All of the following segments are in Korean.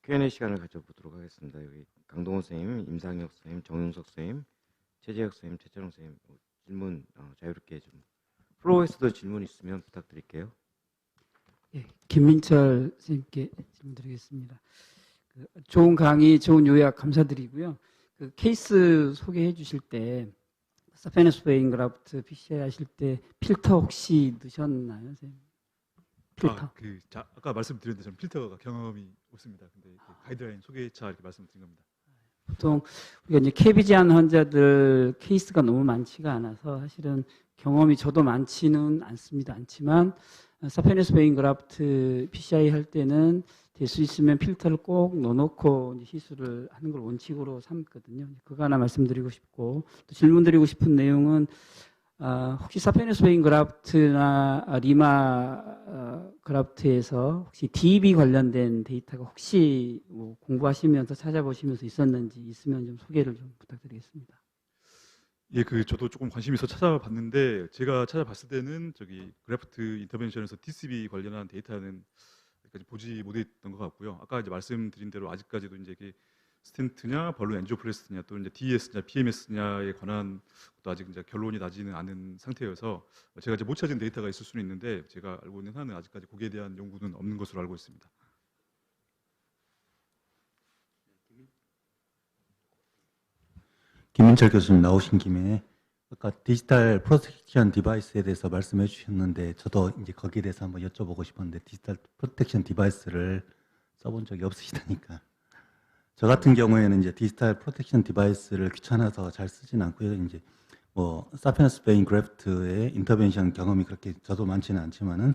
Q&A 시간을 가져보도록 하겠습니다. 여기 강동원 선생님, 임상혁 선생님, 정용석 선생님, 최재혁 선생님, 최철웅 선생님 질문 자유롭게 좀 플로어에서도 질문 있으면 부탁드릴게요. 예, 김민철 선생님께 질문드리겠습니다. 좋은 강의, 좋은 요약 감사드리고요. 케이스 소개해 주실 때 사페너스 베인그라프트 PCI 하실 때 필터 혹시 넣으셨나요, 선생님? 필터. 아까 말씀드렸는데 저는 필터가 경험이 없습니다. 근데 가이드라인 소개차 이렇게 말씀드린 겁니다. 보통 우리가 이제 캐비지한 환자들 케이스가 너무 많지가 않아서 사실은 경험이 저도 많지는 않지만 사페너스 베인그라프트 PCI 할 때는 될 수 있으면 필터를 꼭 넣어놓고 시술을 하는 걸 원칙으로 삼거든요. 그거 하나 말씀드리고 싶고, 또 질문드리고 싶은 내용은 혹시 사페너스 베인그라프트나 리마 그라프트에서 혹시 DB 관련된 데이터가 혹시 뭐 공부하시면서 찾아보시면서 있었는지 있으면 좀 소개를 좀 부탁드리겠습니다. 예, 저도 조금 관심 있어 찾아봤는데 제가 찾아봤을 때는 저기 그래프트 인터벤션에서 TCB 관련한 데이터는 여기까지 보지 못했던 것 같고요. 아까 이제 말씀드린 대로 아직까지도 이제 이게 스텐트냐, 발론 엔지오플래스티냐, 또 이제 DS냐, PMS냐에 관한 것도 아직 이제 결론이 나지는 않은 상태여서 제가 이제 못 찾은 데이터가 있을 수는 있는데 제가 알고 있는 한은 아직까지 거기에 대한 연구는 없는 것으로 알고 있습니다. 김민철 교수님 나오신 김에 아까 디지털 프로텍션 디바이스에 대해서 말씀해 주셨는데 저도 이제 거기에 대해서 한번 여쭤보고 싶었는데 디지털 프로텍션 디바이스를 써본 적이 없으시다니까. 저 같은 경우에는 이제 디지털 프로텍션 디바이스를 귀찮아서 잘 쓰진 않고요. 이제 뭐 사피너스 베인 그래프트의 인터벤션 경험이 그렇게 저도 많지는 않지만은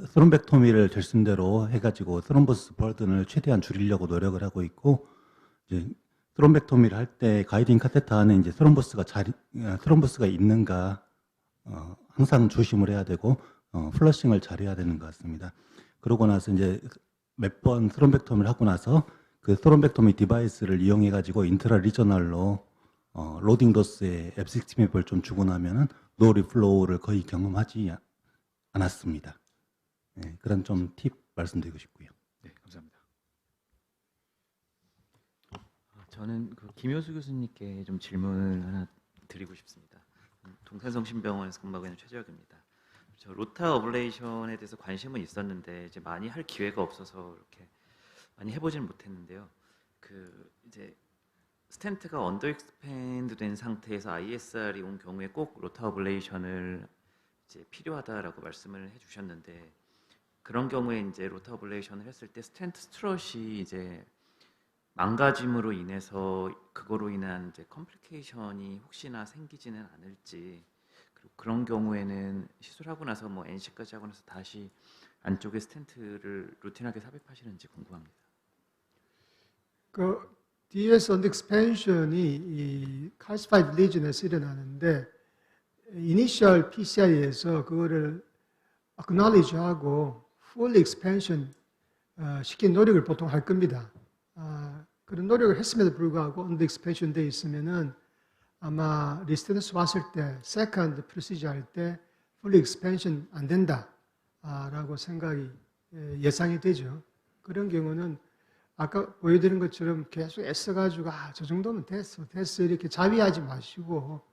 스롬벡토미를 결승대로 해가지고 스롬보스 버든을 최대한 줄이려고 노력을 하고 있고 이제 스롬벡토미를 할 때 가이딩 카테터 안에 이제 스롬보스가 있는가 항상 조심을 해야 되고 플러싱을 잘해야 되는 것 같습니다. 그러고 나서 이제 몇 번 스롬벡토미를 하고 나서 그 스롬벡토미 디바이스를 이용해 가지고 인트라 리저널로 로딩 도스에 앱16맵을 좀 주고 나면은 노 리플로우를 거의 경험하지 않았습니다. 네, 그런 좀 팁 말씀드리고 싶고요. 네, 감사합니다. 저는 김효수 교수님께 좀 질문을 하나 드리고 싶습니다. 동산성심병원에서 근무하고 있는 최재혁입니다. 저 로타 어블레이션에 대해서 관심은 있었는데 이제 많이 할 기회가 없어서 이렇게 많이 해보지는 못했는데요. 이제 스텐트가 언더 익스팬드 된 상태에서 ISR이 온 경우에 꼭 로타 어블레이션을 이제 필요하다라고 말씀을 해주셨는데 그런 경우에 이제 로타 어블레이션을 했을 때 스텐트 스트럿이 이제 망가짐으로 인해서 그거로 인한 이제 컴플리케이션이 혹시나 생기지는 않을지, 그리고 그런 경우에는 시술하고 나서 뭐 NC까지 하고 나서 다시 안쪽에 스텐트를 루틴하게 삽입하시는지 궁금합니다. DS 언더 익스펜션이 이 calcified lesion에서 일어나는데 이니셜 PCI에서 그거를 acknowledge하고 full expansion 시킨 노력을 보통 할 겁니다. 그런 노력을 했음에도 불구하고 언더 익스펜션 돼 있으면은 아마 리스테너스 왔을 때 세컨드 프로시저 할 때 fully expansion 안 된다라고 생각이 예상이 되죠. 그런 경우는 아까 보여드린 것처럼 계속 애써가지고 저 정도면 됐어 이렇게 자위하지 마시고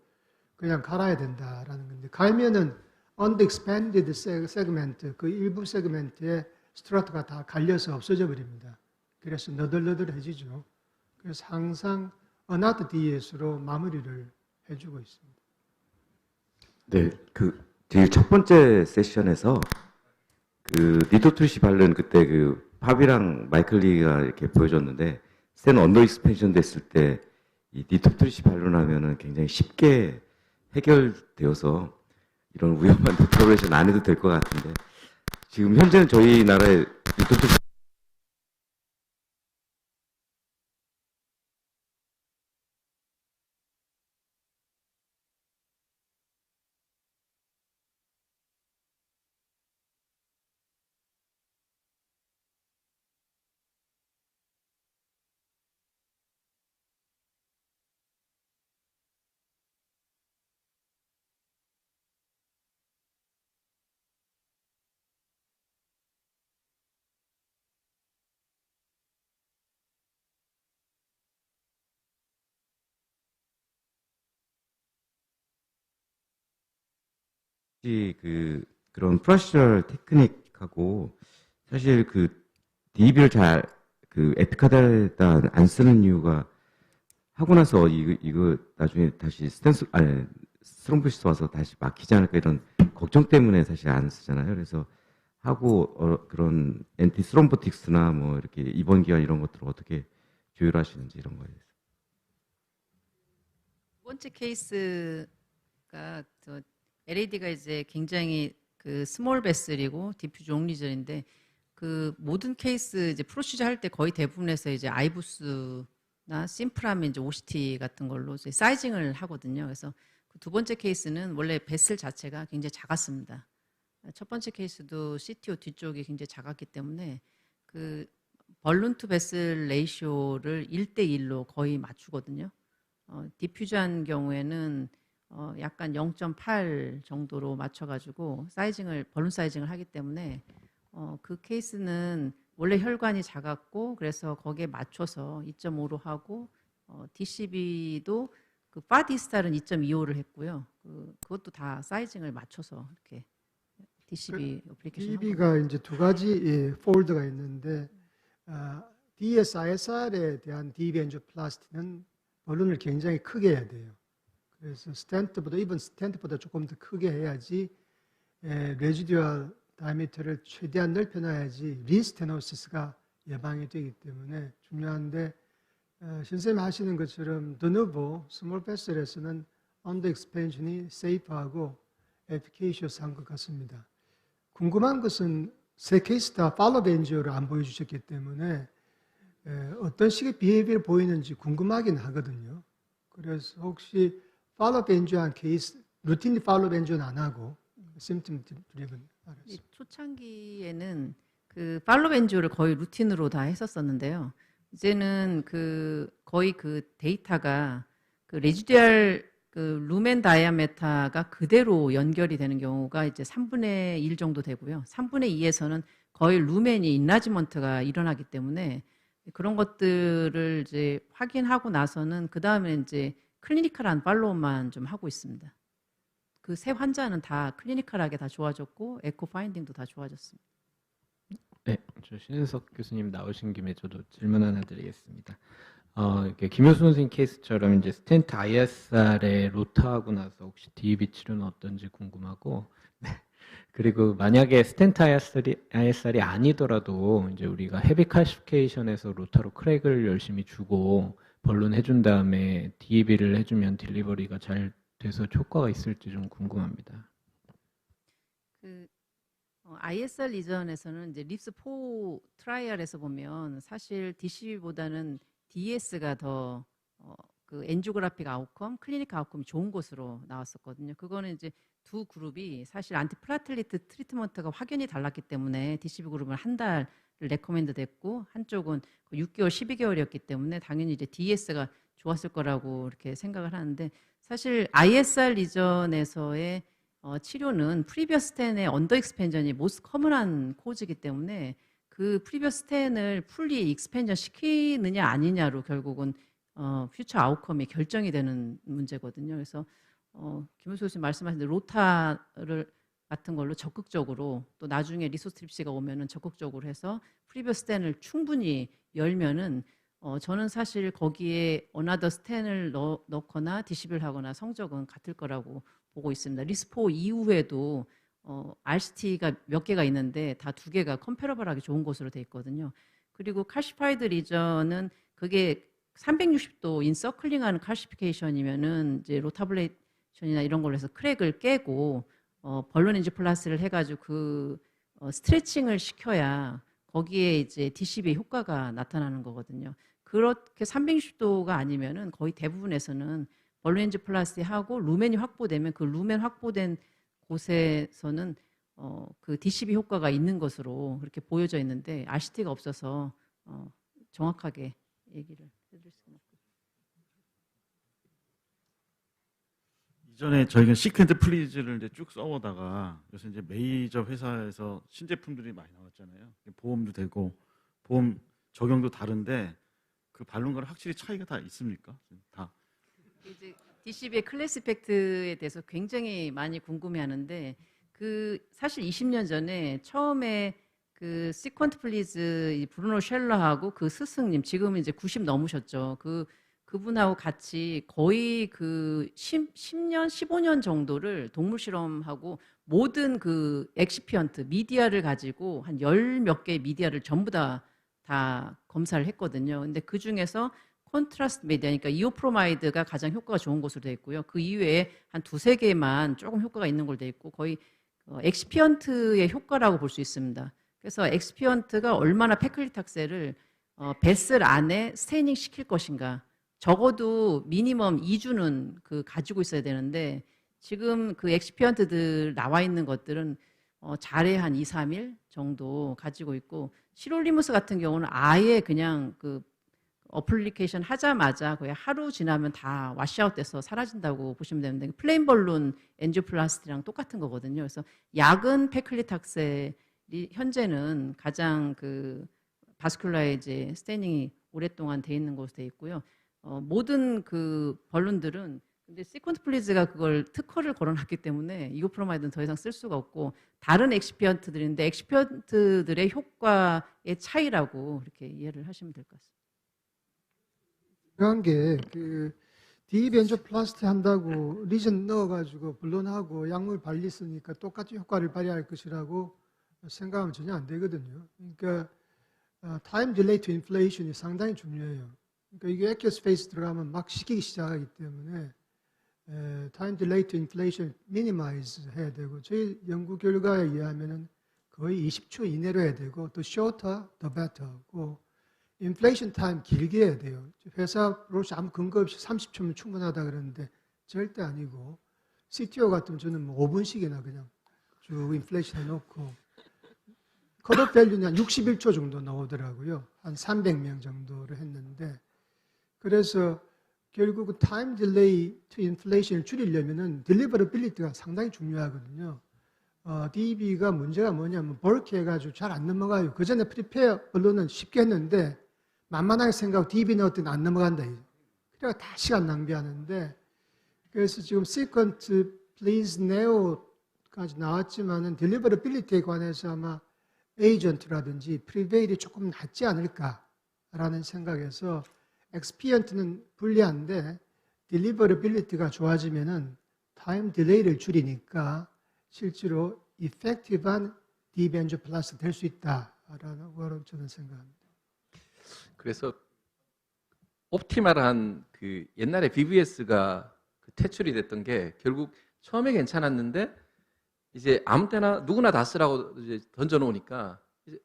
그냥 갈아야 된다라는 건데 갈면은 underexpanded segment 그 일부 세그멘트에 스트라트가 다 갈려서 없어져 버립니다. 그래서 너덜너덜해지죠. 그래서 항상 어나드 DS로 마무리를 해주고 있습니다. 네, 제일 첫 번째 세션에서 니토트리시 바른 그때 팝이랑 마이클리가 이렇게 보여줬는데 스텐 언더 익스펜션 됐을 때 이 니토트리시 발론하면은 굉장히 쉽게 해결되어서 이런 위험한 디터레이션 안 해도 될 것 같은데 지금 현재는 저희 나라에 니토트리시 혹시 그런 프로시저럴 테크닉하고 사실 DB를 잘 에피카드에다 안 쓰는 이유가 하고 나서 이거 나중에 다시 스트롱부시스 와서 다시 막히지 않을까 이런 걱정 때문에 사실 안 쓰잖아요. 그래서 하고 그런 엔티 스롬보틱스나 뭐 이렇게 입원 기간 이런 것들을 어떻게 조율하시는지 이런 거에 대해서. 두 번째 케이스가 LAD가 이제 굉장히 스몰 베슬이고 디퓨즈 옹리절인데 그 모든 케이스 이제 프로시저 할 때 거의 대부분에서 이제 아이부스나 심플하면 이제 OCT 같은 걸로 이제 사이징을 하거든요. 그래서 그 두 번째 케이스는 원래 베슬 자체가 굉장히 작았습니다. 첫 번째 케이스도 CTO 뒤쪽이 굉장히 작았기 때문에 그 벌룬 투 베슬 레이쇼를 1대1로 거의 맞추거든요. 디퓨즈한 경우에는 약간 0.8 정도로 맞춰가지고 벌룬 사이징을 하기 때문에 그 케이스는 원래 혈관이 작았고 그래서 거기에 맞춰서 2.5로 하고 DCB도 그 파디스탈은 2.25를 했고요. 그것도 다 사이징을 맞춰서 이렇게 DCB 어플리케이션 DB가 이제 두 가지 폴드가 있는데 DSISR에 대한 DB 엔지오플라스티는 벌룬을 굉장히 크게 해야 돼요. 그래서 스텐트보다 조금 더 크게 해야지 레지듀얼 다이미터를 최대한 넓혀놔야지 리스테노시스가 예방이 되기 때문에 중요한데 신선생님 하시는 것처럼 드누보 스몰 베슬에서는 언더 익스펜션이 세이프하고 에피케이셔스한 것 같습니다. 궁금한 것은 세 케이스 다 팔로우 엔지오를 안 보여주셨기 때문에 어떤 식의 비헤비를 보이는지 궁금하긴 하거든요. 그래서 혹시 팔로우 엔지오한 케이스, 루틴 팔로우 엔지오는 안 하고 심튼 드리븐 알았어요. 초창기에는 그 팔로우 엔지오를 거의 루틴으로 다 했었었는데요. 이제는 거의 그 데이터가 그 레지듀얼 루멘 다이아메타가 그대로 연결이 되는 경우가 이제 3분의 1 정도 되고요. 3분의 2에서는 거의 루멘이 인라지먼트가 일어나기 때문에 그런 것들을 이제 확인하고 나서는 그 다음에 이제 클리니컬한 팔로우만 좀 하고 있습니다. 그 세 환자는 다 클리니컬하게 다 좋아졌고 에코 파인딩도 다 좋아졌습니다. 네, 저 신은석 교수님 나오신 김에 저도 질문 하나 드리겠습니다. 이렇게 김효수 선생님 케이스처럼 이제 스텐트 ISR에 로타하고 나서 혹시 DEB 치료는 어떤지 궁금하고, 네. 그리고 만약에 스텐트 ISR이 아니더라도 이제 우리가 헤비 칼시피케이션에서 로타로 크랙을 열심히 주고 벌룬 해준 다음에 DEB를 해주면 딜리버리가 잘 돼서 효과가 있을지 좀 궁금합니다. ISR 이전에서는 이제 립스4 트라이얼에서 보면 사실 DCB보다는 DS가 더 그 엔지오그래픽 아웃컴, 클리니컬 아웃컴이 좋은 것으로 나왔었거든요. 그거는 이제 두 그룹이 사실 안티플라틀리트 트리트먼트가 확연히 달랐기 때문에 DCB 그룹은 한 달을 레코멘드 됐고 한쪽은 6개월, 12개월이었기 때문에 당연히 이제 DS가 좋았을 거라고 이렇게 생각을 하는데 사실 ISR 이전에서의 치료는 프리비어스 텐의 언더 익스펜전이 모스트 커먼한 코즈이기 때문에 그 프리비어스 텐을 풀리 익스펜전 시키느냐 아니냐로 결국은 퓨처 아웃컴이 결정이 되는 문제거든요. 그래서 김효수 교수님 말씀하신 대로 로타를 같은 걸로 적극적으로 또 나중에 리소트립시가 오면은 적극적으로 해서 프리비어스 텐을 충분히 열면은 저는 사실 거기에 어나더 스텐을 넣거나 디시빌 하거나 성적은 같을 거라고 보고 있습니다. 리스포 이후에도 RCT가 몇 개가 있는데 다 두 개가 컴패러블하게 좋은 것으로 돼 있거든요. 그리고 칼시파이드 리전은 그게 360도 인서클링하는 칼시피케이션이면은 이제 로타블레이션이나 이런 걸로 해서 크랙을 깨고 벌룬 엔지플라스를 해가지고 그 스트레칭을 시켜야 거기에 이제 DCB 효과가 나타나는 거거든요. 그렇게 360도가 아니면은 거의 대부분에서는 벌룬 엔지플라스티 하고 루멘이 확보되면 그 루멘 확보된 곳에서는 그 DCB 효과가 있는 것으로 그렇게 보여져 있는데 RCT가 없어서 정확하게 얘기를 해드릴 수는 없고. 이전에 저희가 시퀀트 플리즈를 이제 쭉 써오다가 요새 이제 메이저 회사에서 신제품들이 많이 나왔잖아요. 보험도 되고 보험 적용도 다른데 그 발론과는 확실히 차이가 다 있습니까? 다. 이제 DCB의 클래스 이펙트에 대해서 굉장히 많이 궁금해하는데 그 사실 20년 전에 처음에 그 시퀀트 플리즈 이 브루노 쉘러하고 그 스승님 지금은 이제 90 넘으셨죠. 그분하고 같이 거의 그 10년, 15년 정도를 동물 실험하고 모든 그 엑시피언트 미디어를 가지고 한 10몇 개의 미디어를 전부 다 검사를 했거든요. 근데 그 중에서 콘트라스트 미디어, 그러니까 이오프로마이드가 가장 효과가 좋은 것으로 되어 있고요. 그 이외에 한 두세 개만 조금 효과가 있는 걸로 되어 있고 거의 엑시피언트의 효과라고 볼 수 있습니다. 그래서 엑시피언트가 얼마나 페클리탁셀을 베슬 안에 스테이닝 시킬 것인가. 적어도 미니멈 2주는 그 가지고 있어야 되는데 지금 그 엑시피언트들 나와 있는 것들은 잘해 한 2, 3일 정도 가지고 있고 시롤리무스 같은 경우는 아예 그냥 그 어플리케이션 하자마자 거의 하루 지나면 다 와시아웃 돼서 사라진다고 보시면 되는데 플레인 벌룬 엔지오플라스티랑 똑같은 거거든요. 그래서 약은 페클리탁셀이 현재는 가장 그 바스큘라이즈 스테이닝이 오랫동안 돼 있는 것으로 돼 있고요. 모든 그 벌룬들은 근데 시퀀트 플리즈가 그걸 특허를 걸어놨기 때문에 이오프로마이드는 더 이상 쓸 수가 없고 다른 엑시피언트들인데 엑시피언트들의 효과의 차이라고 이렇게 이해를 하시면 될 것 같습니다. 중요한 게그 디벤조플라스티 한다고 리전 넣어가지고 블론하고 약물 발리 쓰니까 똑같이 효과를 발휘할 것이라고 생각하면 전혀 안 되거든요. 그러니까 타임 딜레이 투 인플레이션이 상당히 중요해요. 그러니까 이게 액큐스 페이스 들어가면 막 식히기 시작하기 때문에 타임 딜레이 투 인플레이션 미니마이즈 해야 되고 저희 연구 결과에 의하면은 거의 20초 이내로 해야 되고 더 shorter, the better고 인플레이션 타임 길게 해야 돼요. 회사로서 아무 근거 없이 30초면 충분하다 그러는데 절대 아니고 CTO 같으면 저는 뭐 5분씩이나 그냥 쭉 인플레이션 해놓고 컷오프 밸류는 한 61초 정도 나오더라고요. 한 300명 정도를 했는데 그래서 결국은 타임 딜레이 투 인플레이션을 줄이려면은 딜리버러빌리티가 상당히 중요하거든요. DB가 문제가 뭐냐면 벌크 해가지고 잘 안 넘어가요. 그 전에 프리페어 언론은 쉽게 했는데 만만하게 생각하고 DB 넣었더니 안 넘어간다. 그래가 다 시간 낭비하는데 그래서 지금 시퀀트 플리즈 네오까지 나왔지만은 딜리버러빌리티에 관해서 아마 에이전트라든지 프리베일이 조금 낫지 않을까라는 생각에서 엑스피언트는 불리한데 딜리버러빌리티가 좋아지면은 타임 딜레이를 줄이니까 실제로 이펙티브한 디벤조플라스 될 수 있다라고 저는 생각합니다. 그래서 옵티말한 그 옛날에 BBS가 퇴출이 됐던 게 결국 처음에 괜찮았는데 이제 아무 때나 누구나 다 쓰라고 이제 던져놓으니까 이제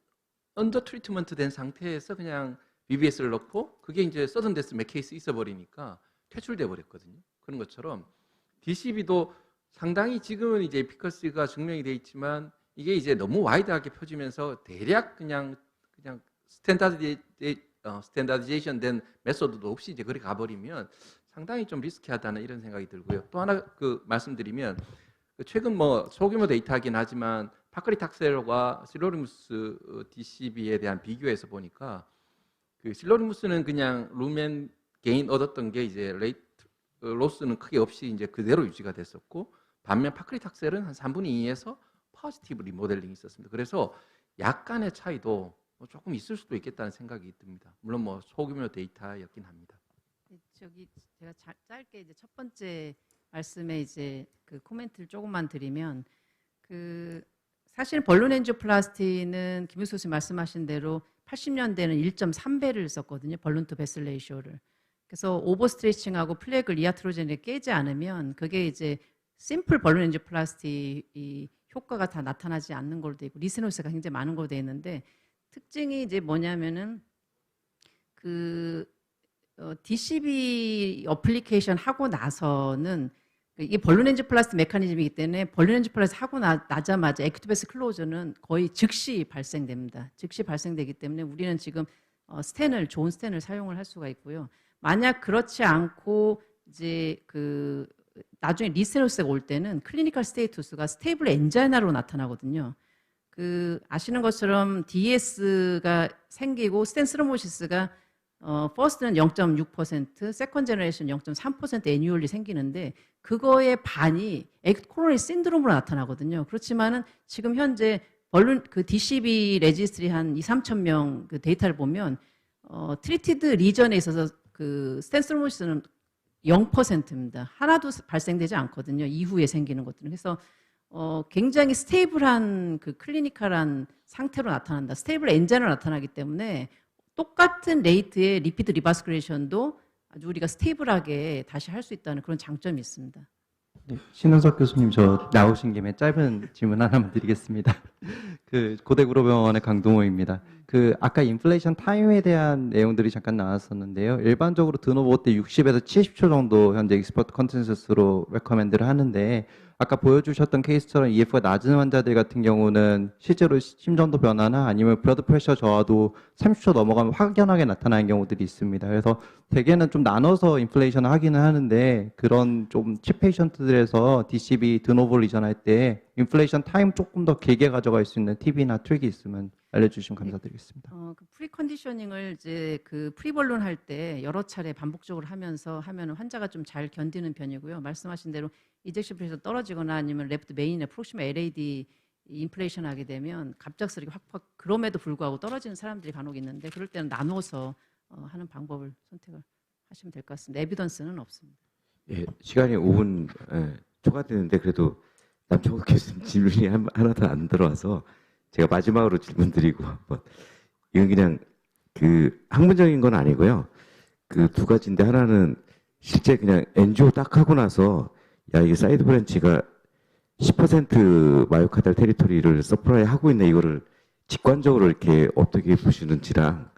언더 트리트먼트 된 상태에서 그냥 BBS를 넣고 그게 이제 서든 데스 몇 케이스 있어버리니까 퇴출돼 버렸거든요. 그런 것처럼 DCB도 상당히 지금은 이제 에피커시가 증명이 돼 있지만 이게 이제 너무 와이드하게 펴지면서 대략 그냥 스탠다디제이션 된 메소드도 없이 이제 그렇게 가버리면 상당히 좀 리스키하다는 이런 생각이 들고요. 또 하나 그 말씀드리면 최근 뭐 소규모 데이터이긴 하지만 파크리탁셀과 실로리무스 DCB에 대한 비교해서 보니까 그 실로리무스는 그냥 루멘 게인 얻었던 게 이제 레이트 로스는 크게 없이 이제 그대로 유지가 됐었고 반면 파크리탁셀은 한 3분의 2에서 포지티브 리모델링이 있었습니다. 그래서 약간의 차이도 조금 있을 수도 있겠다는 생각이 듭니다. 물론 뭐 소규모 데이터였긴 합니다. 제가 짧게 이제 첫 번째 말씀에 이제 그 코멘트를 조금만 드리면 그 사실 벌룬 엔지오플라스티는 김효수 교수님 말씀하신 대로 80년대는 1.3배를 썼거든요. 벌룬 투 베슬 레이쇼를. 그래서 오버 스트레칭하고 플렉을 이아트로젠에 깨지 않으면 그게 이제 심플 벌룬 엔지오플라스티 이 효과가 다 나타나지 않는 걸로 돼 있고 리스노스가 굉장히 많은 걸로 돼 있는데 특징이 이제 뭐냐면은 그 DCB 어플리케이션 하고 나서는 이게 벌룬 엔지오플라스티 메커니즘이기 때문에 벌룬 엔지오플라스티 하고 나자마자 에큐트베스 클로저는 거의 즉시 발생됩니다. 즉시 발생되기 때문에 우리는 지금 좋은 스텐을 사용을 할 수가 있고요. 만약 그렇지 않고 이제 그 나중에 리스테노스가 올 때는 클리니컬 스테이투스가 스테이블 엔자이나로 나타나거든요. 그 아시는 것처럼 DS가 생기고 스텐 스로모시스가 퍼스트는 0.6%, 세컨 제너레이션 0.3% 애뉴얼리 생기는데 그거의 반이 액트 코로너리 신드롬으로 나타나거든요. 그렇지만은 지금 현재 그 DCB 레지스트리 한 2, 3천 명 그 데이터를 보면 트리티드 리전에 있어서 그 스텐스로모시스는 0%입니다. 하나도 발생되지 않거든요. 이후에 생기는 것들은. 그래서 굉장히 스테이블한 그 클리니컬한 상태로 나타난다. 스테이블 엔자로 나타나기 때문에 똑같은 레이트의 리피드 리바스크레이션도 아주 우리가 스테이블하게 다시 할 수 있다는 그런 장점이 있습니다. 네, 신은석 교수님 저 나오신 김에 짧은 질문 하나만 드리겠습니다. 그 고대구로병원의 강동호입니다. 그 아까 인플레이션 타임에 대한 내용들이 잠깐 나왔었는데요. 일반적으로 드노보 때 60에서 70초 정도 현재 익스퍼트 컨센서스로 레커멘드를 하는데 아까 보여주셨던 케이스처럼 EF가 낮은 환자들 같은 경우는 실제로 심전도 변화나 아니면 블러드 프레셔 저하도 30초 넘어가면 확연하게 나타나는 경우들이 있습니다. 그래서 대개는 좀 나눠서 인플레이션을 하기는 하는데 그런 좀 칩 페이션트들에서 DCB 드노보 리전할 때 인플레이션 타임 조금 더 길게 가져갈 수 있는 팁이나 트릭이 있으면 알려주시면 감사드리겠습니다. 그 프리컨디셔닝을 이제 그 프리벌룬 할 때 여러 차례 반복적으로 하면서 하면 환자가 좀 잘 견디는 편이고요. 말씀하신 대로 이젝션 프레셔 떨어지거나 아니면 레프트 메인이나 프록시마 LAD 인플레이션 하게 되면 갑작스럽게 확 그럼에도 불구하고 떨어지는 사람들이 간혹 있는데 그럴 때는 나눠서 하는 방법을 선택을 하시면 될 것 같습니다. 에비던스는 없습니다. 예, 시간이 5분 초과되는데 그래도 남청국 교수님 질문이 하나도 안 들어와서 제가 마지막으로 질문 드리고 한번 이건 그냥 그 학문적인 건 아니고요. 그 두 가지인데 하나는 실제 그냥 엔지오 딱 하고 나서 야 이게 사이드 브랜치가 10% 마요카달 테리토리를 서프라이 하고 있네 이거를 직관적으로 이렇게 어떻게 보시는지랑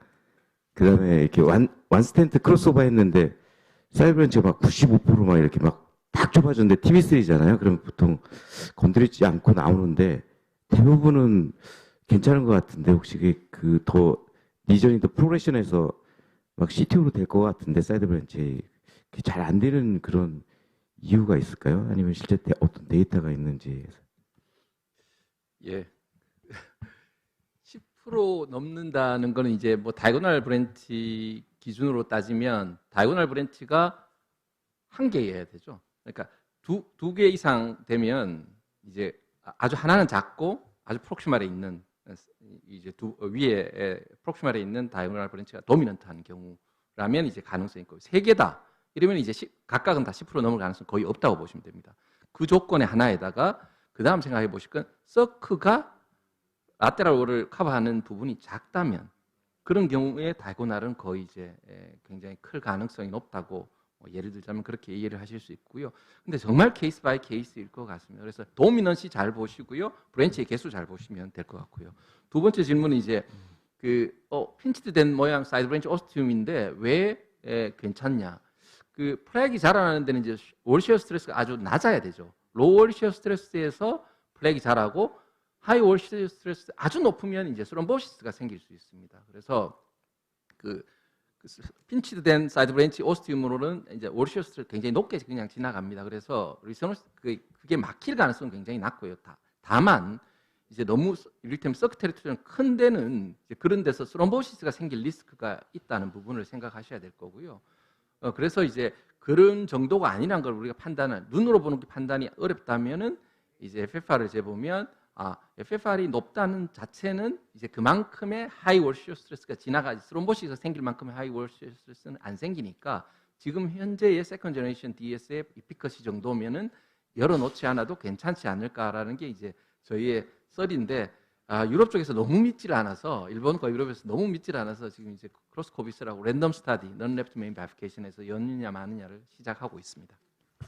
그다음에 이렇게 완 스텐트 크로스오버 했는데 사이드 브랜치가 막 95%막 이렇게 막 딱 좁아졌는데 TV3잖아요. 그러면 보통 건드리지 않고 나오는데 대부분은 괜찮은 것 같은데 혹시 그 더 리전이 더 프로그레션에서 막 CTO로 될 것 같은데 사이드 브랜치 잘 안 되는 그런 이유가 있을까요? 아니면 실제 어떤 데이터가 있는지. 예. 10% 넘는다는 거는 이제 뭐 다이고널 브랜치 기준으로 따지면 다이고널 브랜치가 한 개여야 되죠. 그러니까 두 개 이상 되면 이제 아주 하나는 작고 아주 프록시말에 있는 이제 위에 프록시말에 있는 다이고널 브랜치가 도미넌트한 경우라면 이제 가능성이 있고 세 개다 이러면 이제 각각은 다 10% 넘을 가능성 거의 없다고 보시면 됩니다. 그 조건의 하나에다가 그 다음 생각해 보실 건 서크가 라테랄 월을 커버하는 부분이 작다면 그런 경우에 다이고널은 거의 이제 굉장히 클 가능성이 높다고 예를 들자면 그렇게 이해를 하실 수 있고요. 근데 정말 케이스 바이 케이스일 것 같습니다. 그래서 도미넌시 잘 보시고요. 브랜치의 개수 잘 보시면 될 것 같고요. 두 번째 질문은 이제 그 핀치드 된 모양 사이드 브랜치 오스티움인데 왜 괜찮냐? 그 플렉이 자라나는 데는 이제 월 시어 스트레스가 아주 낮아야 되죠. 로우 월 시어 스트레스에서 플렉이 자라고 하이 월 시어 스트레스 아주 높으면 이제 스롬보시스가 생길 수 있습니다. 그래서 그 핀치드 된 사이드 브랜치 오스티움으로는 이제 월 시어 스트레스 굉장히 높게 그냥 지나갑니다. 그래서 리서너스 그게 막힐 가능성은 굉장히 낮고요. 다만 이제 너무 이를테면 서크 테리토리는 큰 데는 이제 그런 데서 스롬보시스가 생길 리스크가 있다는 부분을 생각하셔야 될 거고요. 그래서 이제 그런 정도가 아니란 걸 우리가 눈으로 보는 게 판단이 어렵다면은 이제 FFR을 재보면 FFR이 높다는 자체는 이제 그만큼의 하이 월 시어 스트레스가 지나가지 스롬보시스가 생길 만큼의 하이 월 시어 스트레스는 안 생기니까 지금 현재의 세컨 제너레이션 DS의 이피커시 정도면은 열어놓지 않아도 괜찮지 않을까라는 게 이제 저희의 썰인데 유럽 쪽에서 너무 믿질 않아서 일본과 유럽에서 너무 믿질 않아서 지금 이제 크로스 코비스라고 랜덤 스타디 넌 레프트 메인 바이피케이션에서 연느냐 마느냐를 시작하고 있습니다.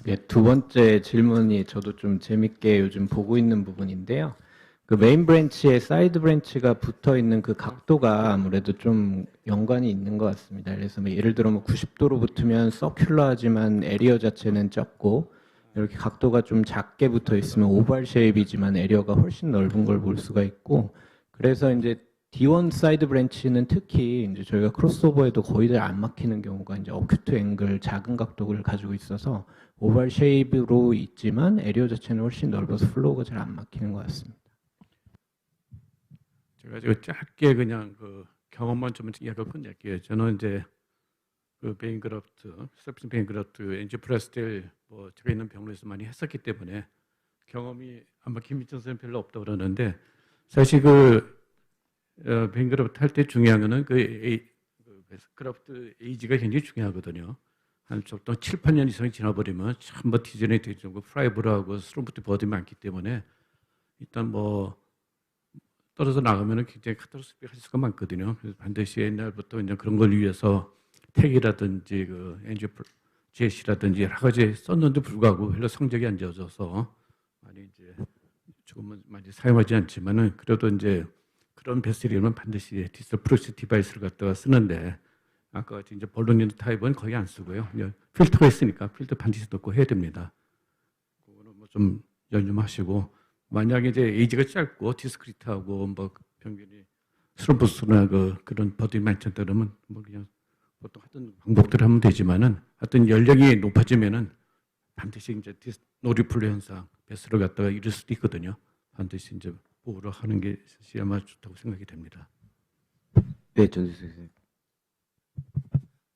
네, 두 번째 질문이 저도 좀 재밌게 요즘 보고 있는 부분인데요. 그 메인 브랜치에 사이드 브랜치가 붙어 있는 그 각도가 아무래도 좀 연관이 있는 것 같습니다. 그래서 뭐 예를 들어 90도로 붙으면 서큘러하지만 에리어 자체는 적고 이렇게 각도가 좀 작게 붙어 있으면 오발 쉐입이지만 에리어가 훨씬 넓은 걸 볼 수가 있고 그래서 이제 D1 사이드 브랜치는 특히 이제 저희가 크로스오버에도 거의 다 안 막히는 경우가 이제 어큐트 앵글 작은 각도를 가지고 있어서 오발 쉐입으로 있지만 에리어 자체는 훨씬 넓어서 플로우가 잘 안 막히는 것 같습니다. 제가 짧게 그냥 그 경험만 좀 예를 끝낼게요. 저는 이제 그 베인그라프트, 서피션 베인그라프트, 엔지오플라스티를 뭐 제가 있는 병원에서 많이 했었기 때문에 경험이 아마 김민정 선생님 별로 없다고 그러는데 사실 그 베인그라프트 할 때 중요한 거는 그 그라프트 에이지가 굉장히 중요하거든요. 한 보통 7, 8년 이상이 지나버리면 한번 디제너레이트 될 정도 프라이브라고 스트롬부터 버딩이 많기 때문에 일단 뭐 떨어져 나가면은 굉장히 카타스트로픽 할 수가 많거든요. 그래서 반드시 옛날부터 이제 그런 걸 위해서 택이라든지 그 GS라든지 여러 가지 썼는데 불구하고 별로 성적이 안 좋아져서 많이 이제 조금은 많이 사용하지 않지만은 그래도 이제 그런 베스트리는 반드시 디지털 프로세스 디바이스를 갖다가 쓰는데 아까 같이 이제 볼로니드 타입은 거의 안 쓰고요. 그냥 필터가 있으니까 필터 반드시 넣고 해야 됩니다. 그거는 뭐 좀 연념하시고 만약에 이제 에이지가 짧고 디스크리트하고 뭐 평균이 스럼버스나 그런 버딩이 많지 않다 그러면 뭐 그냥 보통 하던 방법대로 하면 되지만은 하여튼 연령이 높아지면은 반드시 이제 노리플레 현상, 베스를 갖다가 이럴 수도 있거든요. 반드시 이제 보호를 하는 게 아마 좋다고 생각이 됩니다. 네, 전지수 선생님.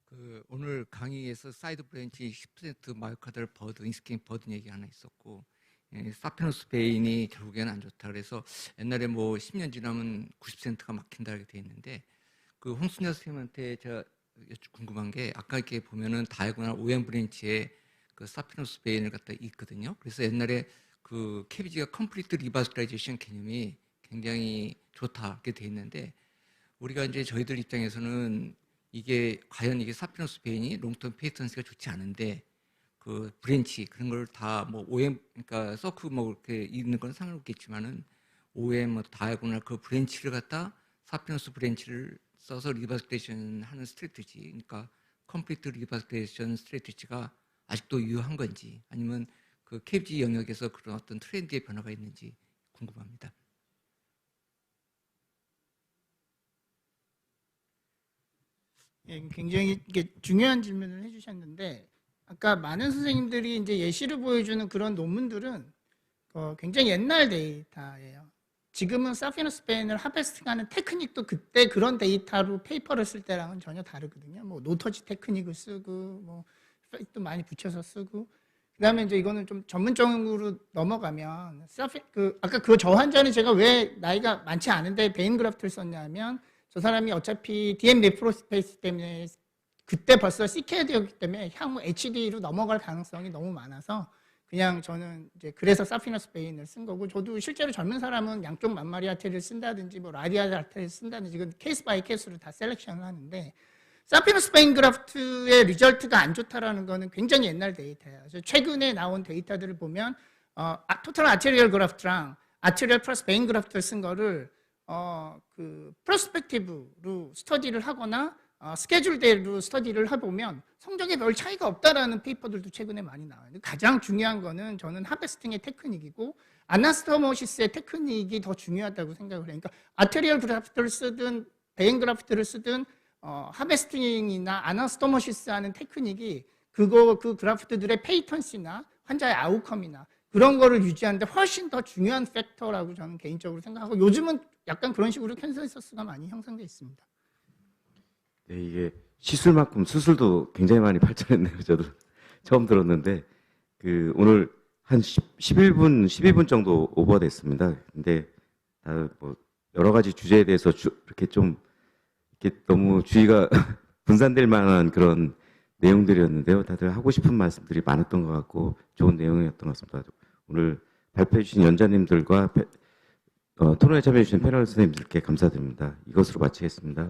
그 오늘 강의에서 사이드 브랜치 10% 마이오카드를 버든, 인스킨 버든 얘기 하나 있었고, 사피노스 베인이 결국에는 안 좋다. 그래서 옛날에 뭐 10년 지나면 90%가 막힌다 이렇게 돼 있는데, 그 홍순여 선생님한테 제가 궁금한 게 아까 이렇게 보면은 다이고널 OM 브랜치에 그 사피노스 베인을 갖다 있거든요. 그래서 옛날에 그 KBG가 컴플리트 리바스라이제이션 개념이 굉장히 좋다 이렇게 돼 있는데, 우리가 이제 저희들 입장에서는 이게 과연 이게 사피노스 베인이 롱텀 페이턴스가 좋지 않은데 그 브랜치 그런 걸 다 뭐 OM 그러니까 서크 뭐 이렇게 있는 건 상관없겠지만은 OM 뭐 다이고널 그 브랜치를 갖다 사피노스 브랜치를 써서 리바스테이션 하는 스트래티지, 그러니까 컴플리트 리바스테이션 스트래티지가 아직도 유효한 건지 아니면 그 KBG 영역에서 그런 어떤 트렌드의 변화가 있는지 궁금합니다. 예, 굉장히 이게 중요한 질문을 해주셨는데, 아까 많은 선생님들이 이제 예시를 보여주는 그런 논문들은 굉장히 옛날 데이터예요. 지금은 사피노스 베인을 하베스팅하는 테크닉도 그때 그런 데이터로 페이퍼를 쓸 때랑은 전혀 다르거든요. 뭐 노터지 테크닉을 쓰고 뭐 또 많이 붙여서 쓰고, 그다음에 이제 이거는 좀 전문적으로 넘어가면 아까 그 저 환자는 제가 왜 나이가 많지 않은데 베인 그래프트를 썼냐면, 저 사람이 어차피 DM 네프로스페이스 때문에 그때 벌써 CK가 되었기 때문에 향후 HD로 넘어갈 가능성이 너무 많아서 그냥 저는 이제 그래서 사피노스 베인을 쓴 거고, 저도 실제로 젊은 사람은 양쪽 만마리 아테리를 쓴다든지 뭐 라디알 아테리를 쓴다든지 이건 케이스 바이 케이스로 다 셀렉션을 하는데, 사피노스 베인 그래프트의 리절트가 안 좋다라는 거는 굉장히 옛날 데이터예요. 그래서 최근에 나온 데이터들을 보면 토탈 아테리얼 그래프트랑 아테리얼 플러스 베인 그래프트를 쓴 거를 그 프로스펙티브로 스터디를 하거나 스케줄대로 스터디를 해보면 성적에 별 차이가 없다라는 페이퍼들도 최근에 많이 나와요. 가장 중요한 거는 저는 하베스팅의 테크닉이고 아나스토모시스의 테크닉이 더 중요하다고 생각을 해요. 그러니까 아테리얼 그래프트를 쓰든 베인 그래프트를 쓰든 하베스팅이나 아나스토모시스 하는 테크닉이 그 그래프트들의 페이턴시나 환자의 아웃컴이나 그런 거를 유지하는데 훨씬 더 중요한 팩터라고 저는 개인적으로 생각하고, 요즘은 약간 그런 식으로 컨센서스가 많이 형성되어 있습니다. 네, 이게 시술만큼 수술도 굉장히 많이 발전했네요. 저도 처음 들었는데 오늘 한 12분 정도 오버됐습니다. 근데 뭐 여러 가지 주제에 대해서 이렇게 좀 이렇게 너무 주의가 분산될 만한 그런 내용들이었는데요. 다들 하고 싶은 말씀들이 많았던 것 같고 좋은 내용이었던 것 같습니다. 오늘 발표해 주신 연자님들과 토론에 참여해 주신 패널 선생님들께 감사드립니다. 이것으로 마치겠습니다.